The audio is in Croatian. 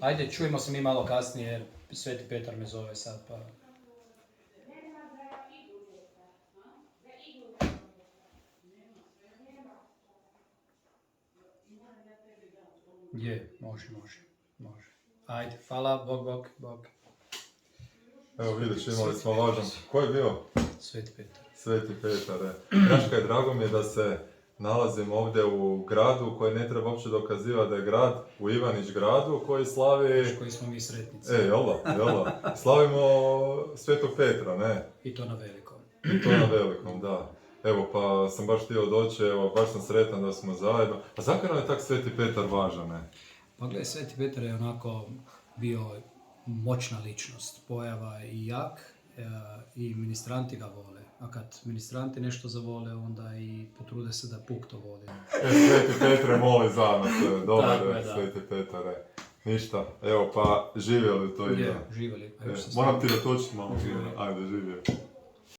Ajde, čujemo se mi malo kasnije, jer Sveti Petar me zove sad, pa... Je, može. Ajde, hvala, bog. Evo vidiš, imali smo važan... Ko je bio? Sveti Petar. Sveti Petar, Znaš kaj, drago mi je da se nalazim ovdje u gradu koji ne treba uopće dokazivati da je grad, u Ivanić gradu koji slavi... Koji smo mi sretnici. Jel da? Slavimo Svetog Petra, ne? I to na velikom. I to na velikom, da. Evo, pa sam baš htio doći, evo, baš sam sretan da smo zajedno. A zakaj nam je tak Sveti Petar važan, ne? Pa gledaj, Sveti Petar je onako bio moćna ličnost, pojava i jak, i ministranti ga vole. A kad ministranti nešto zavole, onda i potrude se da puk to voli. Sveti Petre, moli za nas, dobar je, Sveti Petare. Ništa, evo pa živjeli to ime. Živjeli. Moram ti da točiti malo, ajde živjeli.